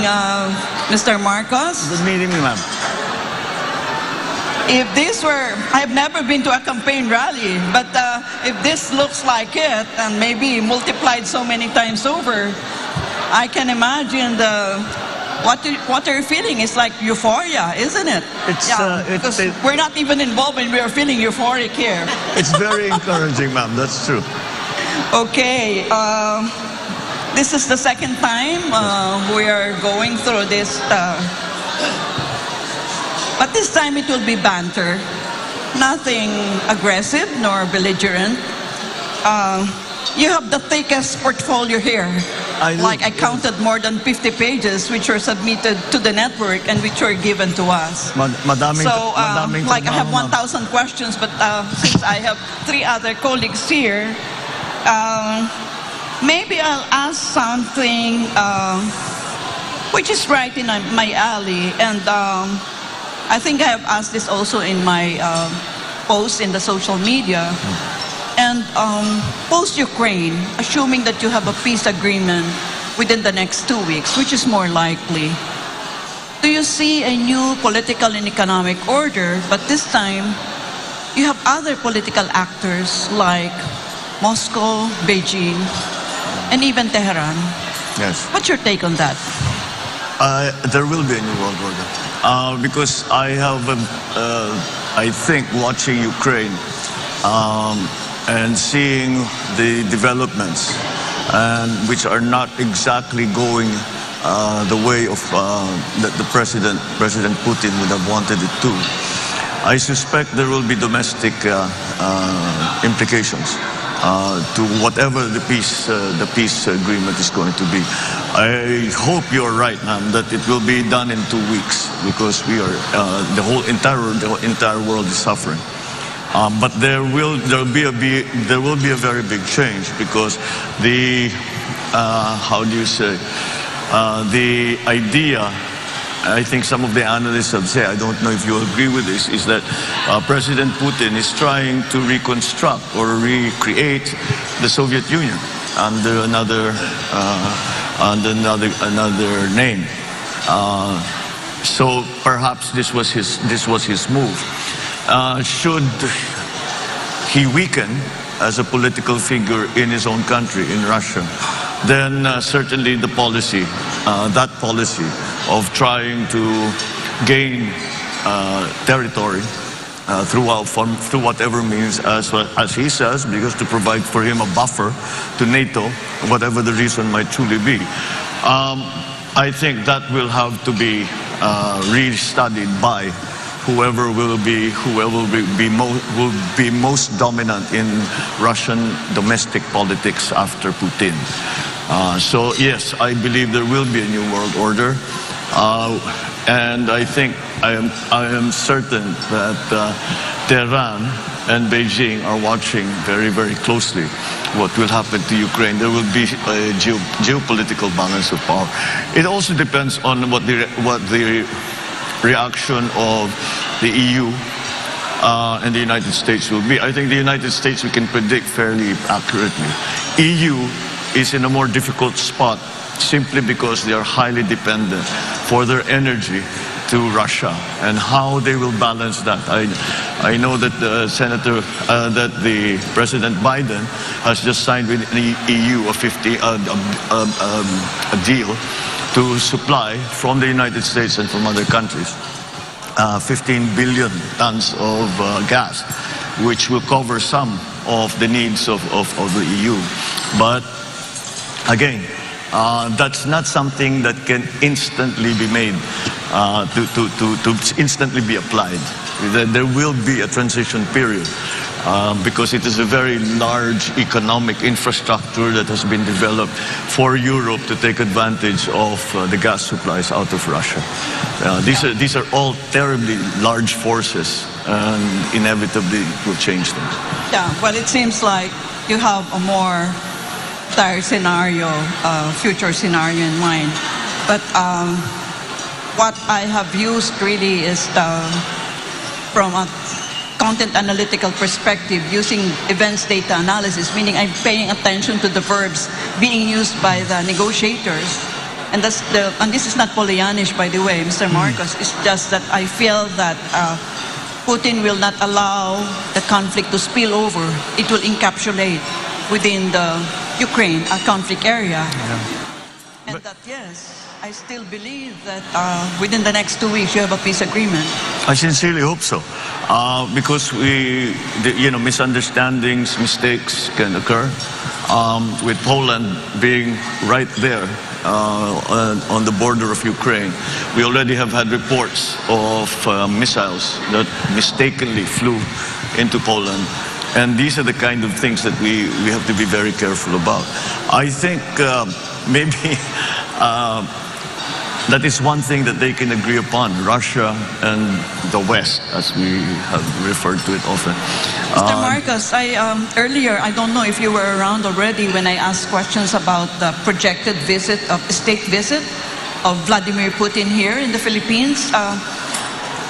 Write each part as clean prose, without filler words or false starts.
evening, Mr. Marcos. Good evening, ma'am. If this were, I've never been to a campaign rally, but if this looks like it, and maybe multiplied so many times over, I can imagine what you're feeling is like euphoria, isn't it? Because we're not even involved and we are feeling euphoric here. It's very encouraging, ma'am. That's true. Okay. This is the second time we are going through this. But this time it will be banter. Nothing aggressive nor belligerent. You have the thickest portfolio here. I counted more than 50 pages which were submitted to the network and which were given to us. Madaming, So, I have 1,000 questions, but since I have 3 other colleagues here, maybe I'll ask something which is right in my alley. And I think I have asked this also in my post in the social media. And post-Ukraine, assuming that you have a peace agreement within the next 2 weeks, which is more likely, do you see a new political and economic order, but this time you have other political actors like Moscow, Beijing, and even Tehran? Yes. What's your take on that? There will be a new world order. Because I have, I think, watching Ukraine and seeing the developments, and which are not exactly going the way of that the President Putin would have wanted it to. I suspect there will be domestic implications to whatever the peace agreement is going to be. I hope you're right, ma'am, that it will be done in 2 weeks, because we are the entire world is suffering. But there will be a very big change, because the how do you say, the idea, I think some of the analysts have said, I don't know if you agree with this, is that President Putin is trying to reconstruct or recreate the Soviet Union under another name. So perhaps this was his move. Should he weaken as a political figure in his own country, in Russia, then certainly the policy, that policy of trying to gain territory through whatever means, as he says, because to provide for him a buffer to NATO, whatever the reason might truly be. I think that will have to be re-studied by whoever will be most dominant in Russian domestic politics after Putin. So yes, I believe there will be a new world order, and I think I am certain that Tehran and Beijing are watching very, very closely what will happen to Ukraine. There will be a geopolitical balance of power. It also depends on what the reaction of the EU and the United States will be. I think the United States we can predict fairly accurately. EU is in a more difficult spot simply because they are highly dependent for their energy to Russia, and how they will balance that. I know that the President Biden has just signed with the EU a deal to supply from the United States and from other countries 15 billion tons of gas, which will cover some of the needs of the EU. But again, that's not something that can instantly be made, to instantly be applied. There will be a transition period because it is a very large economic infrastructure that has been developed for Europe to take advantage of the gas supplies out of Russia. These are all terribly large forces, and inevitably it will change things. Yeah, well, it seems like you have a more dire scenario, future scenario in mind. But what I have used really is from a content analytical perspective, using events data analysis, meaning I'm paying attention to the verbs being used by the negotiators. and and this is not Pollyannish, by the way, Mr. Marcos. It's just that I feel that Putin will not allow the conflict to spill over. It will encapsulate within the Ukraine conflict area. And that, yes, I still believe that within the next 2 weeks you have a peace agreement. I sincerely hope so, because misunderstandings, mistakes can occur. With Poland being right there on the border of Ukraine, we already have had reports of missiles that mistakenly flew into Poland. And these are the kind of things that we have to be very careful about. I think maybe that is one thing that they can agree upon, Russia and the West, as we have referred to it often. Mr. Marcos, earlier, I don't know if you were around already when I asked questions about the projected state visit of Vladimir Putin here in the Philippines.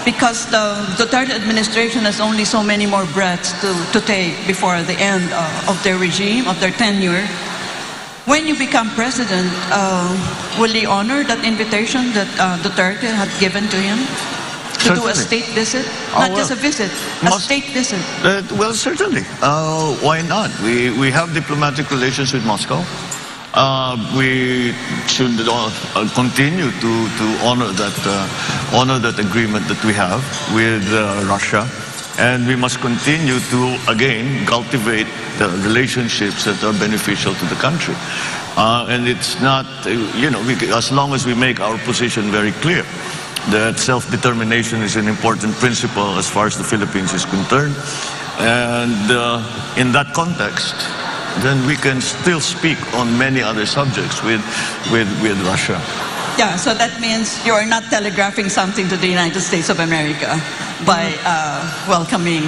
Because the Duterte administration has only so many more breaths to take before the end of their regime, of their tenure. When you become president, will he honor that invitation that Duterte had given to him to do a state visit? Not just a visit, a state visit. Well, certainly. Why not? We have diplomatic relations with Moscow. We should continue to honor that agreement that we have with Russia. And we must continue to, again, cultivate the relationships that are beneficial to the country. And it's not, as long as we make our position very clear that self-determination is an important principle as far as the Philippines is concerned. And in that context, then we can still speak on many other subjects with Russia. Yeah, so that means you are not telegraphing something to the United States of America by welcoming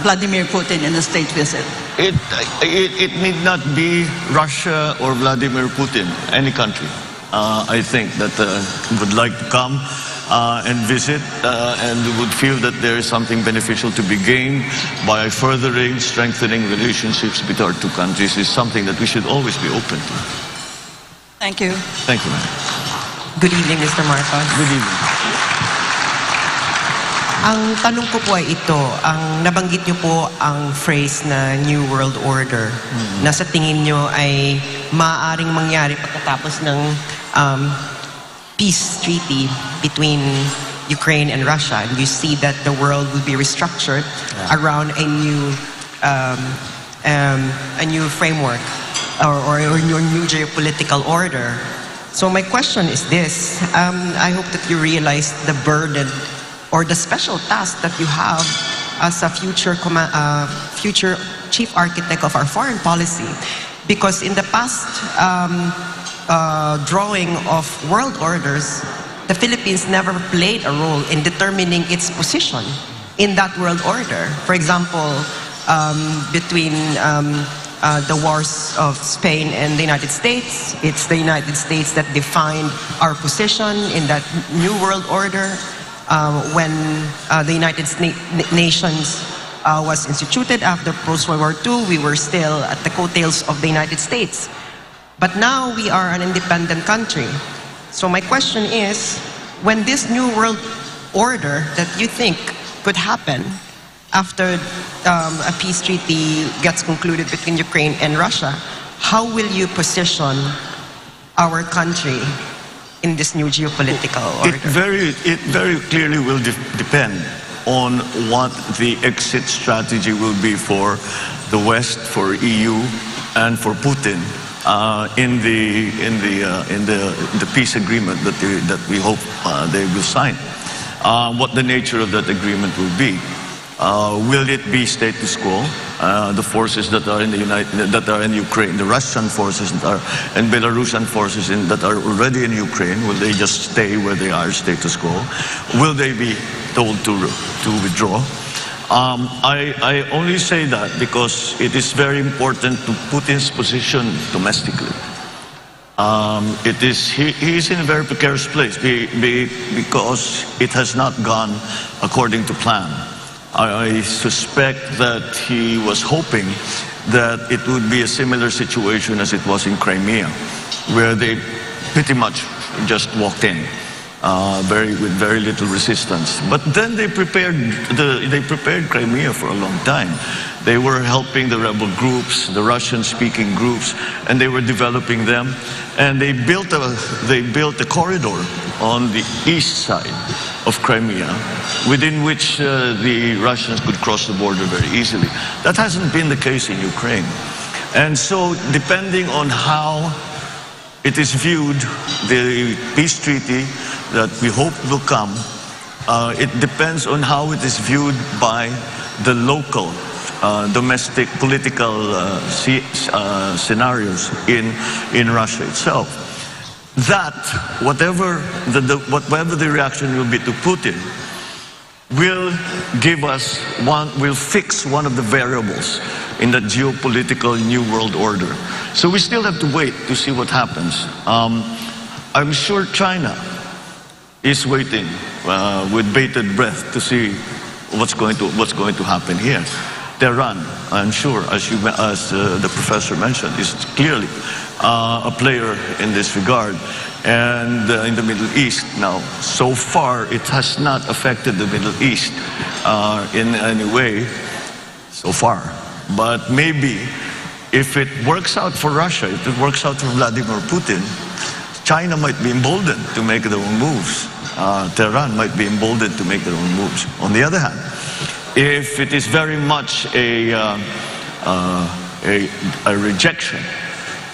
Vladimir Putin in a state visit. It need not be Russia or Vladimir Putin, any country, I think, that would like to come and visit and would feel that there is something beneficial to be gained by furthering, strengthening relationships between our two countries is something that we should always be open to. Thank you. Thank you, ma'am. Good evening, Mr. Marcos. Good evening. Ang tanong ko po ay ito, ang nabanggit niyo po ang phrase na New World Order na sa tingin niyo ay maaaring mangyari pagkatapos ng peace treaty between Ukraine and Russia. And you see that the world will be restructured around a new framework or a new geopolitical order. So my question is this, I hope that you realize the burden or the special task that you have as a future chief architect of our foreign policy. Because in the past drawing of world orders, the Philippines never played a role in determining its position in that world order. For example, between the wars of Spain and the United States, it's the United States that defined our position in that new world order. When the United Nations was instituted after post-World War II, we were still at the coattails of the United States. But now we are an independent country. So my question is, when this new world order that you think could happen after a peace treaty gets concluded between Ukraine and Russia, how will you position our country in this new geopolitical order? It very clearly will depend on what the exit strategy will be for the West, for EU, and for Putin in the peace agreement that we hope they will sign. What the nature of that agreement will be. Will it be status quo? The forces that are in Ukraine, the Russian forces and Belarusian forces that are already in Ukraine, will they just stay where they are, status quo? Will they be told to withdraw? I only say that because it is very important to Putin's position domestically. He is in a very precarious place because it has not gone according to plan. I suspect that he was hoping that it would be a similar situation as it was in Crimea, where they pretty much just walked in. With very little resistance. But then they prepared Crimea for a long time. They were helping the rebel groups, the Russian-speaking groups, and they were developing them. And they built a corridor on the east side of Crimea, within which the Russians could cross the border very easily. That hasn't been the case in Ukraine. And so, depending on how it is viewed, the peace treaty that we hope will come, it depends on how it is viewed by the local domestic political scenarios in Russia itself. That, whatever the reaction will be to Putin, will fix one of the variables in the geopolitical new world order. So we still have to wait to see what happens. I'm sure China is waiting with bated breath to see what's going to happen here. Tehran, I'm sure, as the professor mentioned, is clearly a player in this regard. And in the Middle East now, so far it has not affected the Middle East in any way so far. But maybe if it works out for Russia, if it works out for Vladimir Putin, China might be emboldened to make their own moves. Tehran might be emboldened to make their own moves. On the other hand, if it is very much a rejection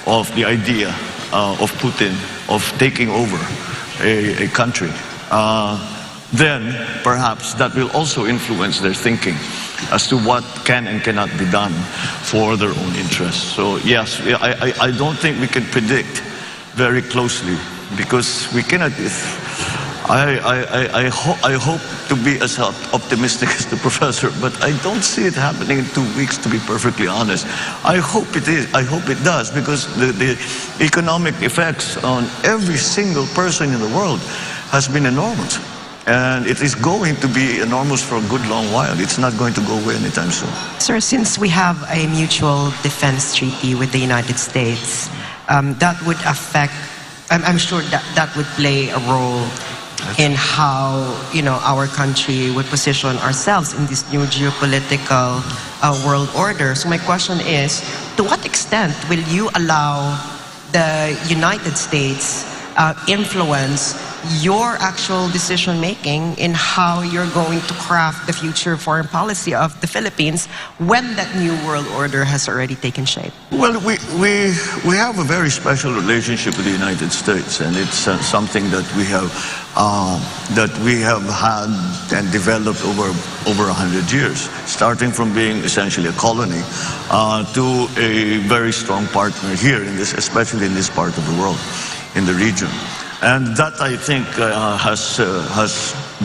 of the idea of Putin of taking over a country, then perhaps that will also influence their thinking as to what can and cannot be done for their own interests. So yes, I don't think we can predict very closely, because we cannot. I hope to be as optimistic as the professor, but I don't see it happening in 2 weeks, to be perfectly honest. I hope it is. I hope it does, because the economic effects on every single person in the world has been enormous. And it is going to be enormous for a good long while. It's not going to go away anytime soon. Sir, since we have a mutual defense treaty with the United States, that would affect, I'm sure that would play a role in how, our country would position ourselves in this new geopolitical world order. So my question is, to what extent will you allow the United States influence your actual decision making in how you're going to craft the future foreign policy of the Philippines when that new world order has already taken shape? Well, we have a very special relationship with the United States, and it's something that we have had and developed over 100 years, starting from being essentially a colony to a very strong partner here in this, especially in this part of the world, in the region. And that, I think, has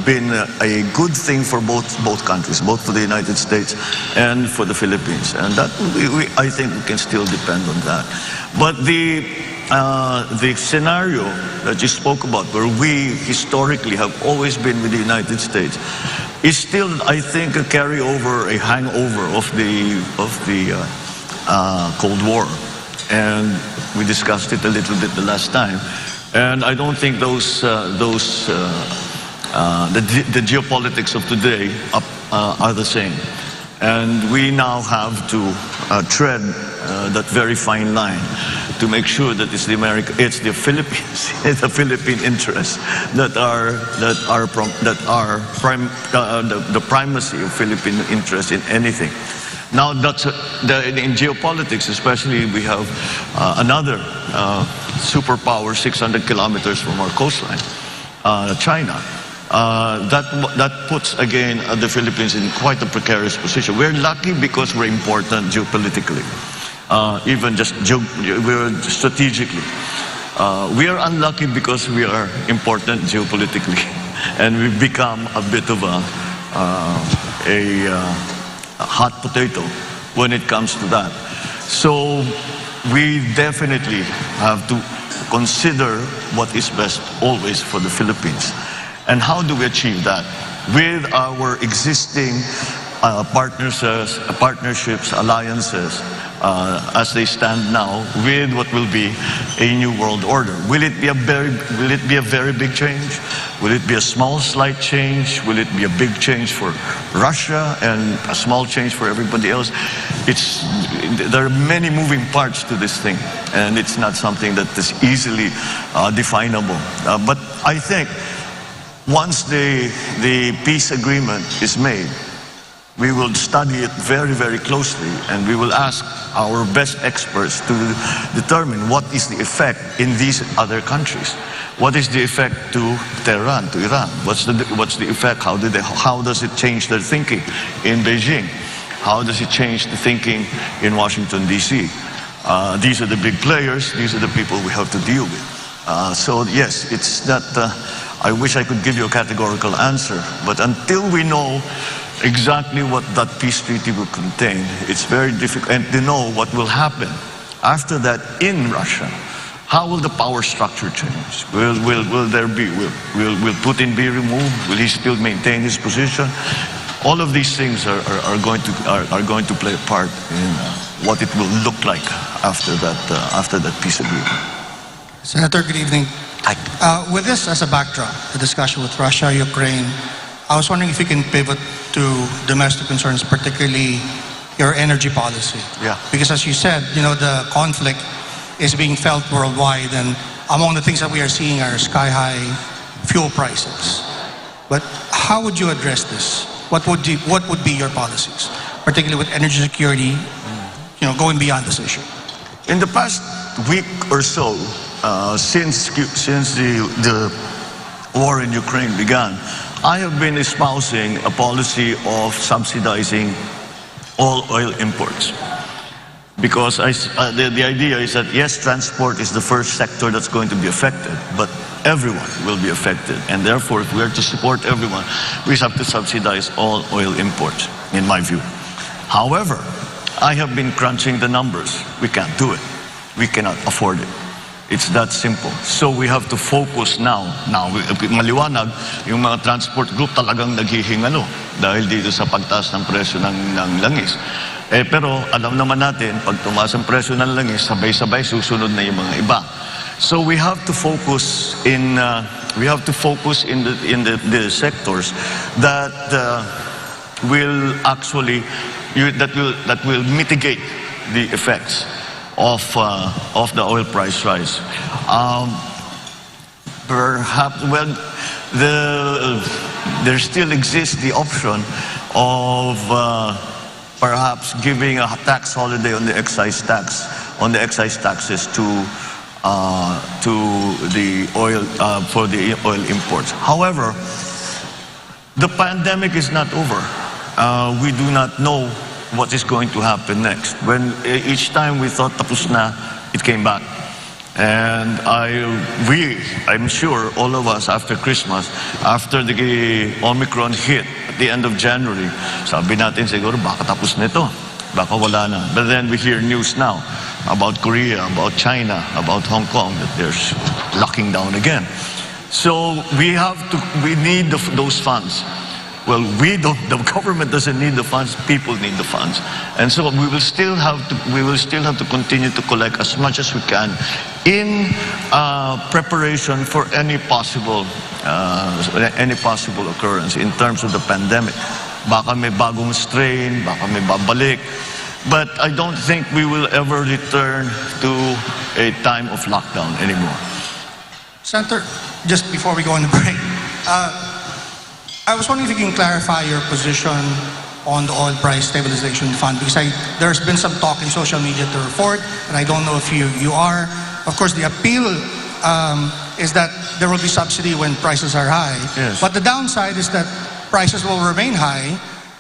been a good thing for both countries, both for the United States and for the Philippines. And that I think we can still depend on that. But the scenario that you spoke about, where we historically have always been with the United States, is still, I think, a carryover, a hangover of the Cold War. And we discussed it a little bit the last time. And I don't think the geopolitics of today are the same. And we now have to tread that very fine line to make sure that it's the Philippines, it's the Philippine interests that are the primacy of Philippine interests in anything. Now, in geopolitics, especially, we have another superpower 600 kilometers from our coastline, China. That puts, again, the Philippines in quite a precarious position. We're lucky because we're important geopolitically, even just we're strategically. We are unlucky because we are important geopolitically, and we've become a bit of a hot potato when it comes to that. So we definitely have to consider what is best always for the Philippines. And how do we achieve that? With our existing partnerships, alliances as they stand now with what will be a new world order. Will it be a very big change? Will it be a small, slight change? Will it be a big change for Russia and a small change for everybody else? There are many moving parts to this thing, and it's not something that is easily definable. But I think once the peace agreement is made, we will study it very, very closely, and we will ask our best experts to determine what is the effect in these other countries. What is the effect to Tehran, to Iran? What's the effect? How does it change their thinking in Beijing? How does it change the thinking in Washington, D.C.? These are the big players. These are the people we have to deal with. So yes, it's not, I wish I could give you a categorical answer, but until we know exactly what that peace treaty will contain, it's very difficult, and to know what will happen after that in Russia. How will the power structure change? Will Putin be removed? Will he still maintain his position? All of these things are going to play a part in what it will look like after that peace agreement. Senator, good evening. Hi. With this as a backdrop, the discussion with Russia, Ukraine, I was wondering if you can pivot to domestic concerns, particularly your energy policy. Yeah. Because as you said, the conflict is being felt worldwide, and among the things that we are seeing are sky-high fuel prices. But how would you address this? What would be your policies, particularly with energy security, going beyond this issue? In the past week or so, since the war in Ukraine began, I have been espousing a policy of subsidizing all oil imports. Because the idea is that, yes, transport is the first sector that's going to be affected, but everyone will be affected. And therefore, if we are to support everyone, we have to subsidize all oil imports, in my view. However, I have been crunching the numbers. We can't do it. We cannot afford it. It's that simple. So we have to focus now. Now, maliwanag, yung mga transport group talagang naghihingalo dahil dito sa pagtaas ng presyo ng langis. Pero alam naman natin, pag tumaas ang presyo ng langis, sabay-sabay susunod na yung mga iba. So we have to focus in the sectors that will actually that will mitigate the effects of the oil price rise. Perhaps, well, there still exists the option of perhaps giving a tax holiday on the excise taxes to the oil for the oil imports. However, the pandemic is not over. We do not know what is going to happen next. When each time we thought tapos na, it came back. And I'm sure all of us after Christmas, after the Omicron hit at the end of January, sabi natin siguro baka tapos na ito, baka wala na. But then we hear news now about Korea, about China, about Hong Kong, that they're locking down again. So we need those funds. Well, the government doesn't need the funds, people need the funds. And so we will still have to continue to collect as much as we can in preparation for any possible occurrence in terms of the pandemic. Baka may bagong strain, baka may babalik. But I don't think we will ever return to a time of lockdown anymore. Senator, just before we go on the break, I was wondering if you can clarify your position on the oil price stabilization fund, because there's been some talk in social media to report, and I don't know if you are. Of course, the appeal is that there will be subsidy when prices are high. Yes. But the downside is that prices will remain high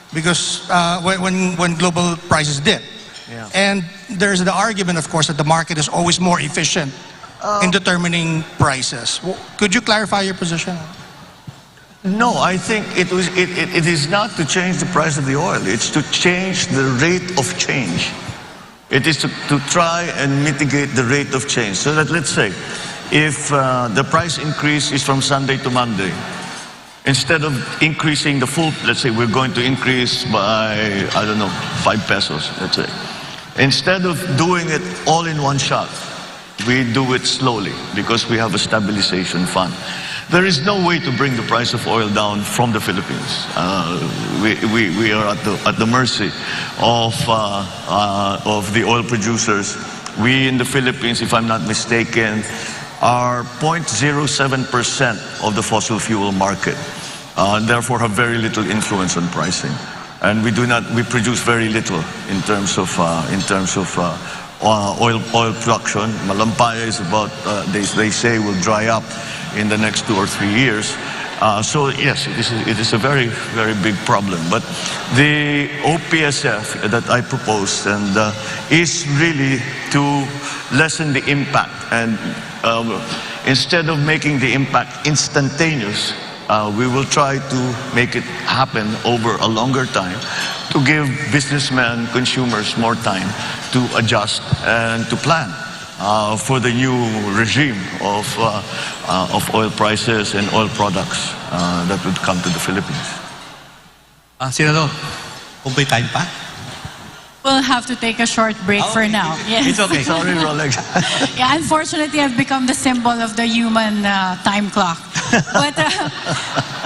because when global prices dip. Yeah. And there's the argument, of course, that the market is always more efficient in determining prices. Could you clarify your position? No, I think it is not to change the price of the oil. It's to change the rate of change. It is to try and mitigate the rate of change. So that, let's say, if the price increase is from Sunday to Monday, instead of increasing the full, let's say we're going to increase by, I don't know, 5 pesos, let's say. Instead of doing it all in one shot, we do it slowly because we have a stabilization fund. There is no way to bring the price of oil down from the Philippines. We are at the mercy of the oil producers. We in the Philippines, if I'm not mistaken, are 0.07% of the fossil fuel market, and therefore have very little influence on pricing. And we produce very little in terms of oil production. Malampaya is about, they say, will dry up in the next 2 or 3 years. So yes, it is a very, very big problem. But the OPSF that I proposed is really to lessen the impact. And instead of making the impact instantaneous, we will try to make it happen over a longer time to give businessmen, consumers more time to adjust and to plan for the new regime of oil prices and oil products that would come to the Philippines. Senador, kung may time pa? We'll have to take a short break for now. Yes. It's okay. Sorry, Rolex. Yeah, unfortunately, I've become the symbol of the human time clock. But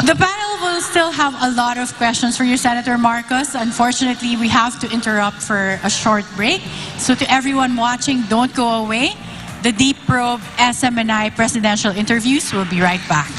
the panel will still have a lot of questions for you, Senator Marcos. Unfortunately, we have to interrupt for a short break. So to everyone watching, don't go away. The Deep Probe SMNI presidential interviews will be right back.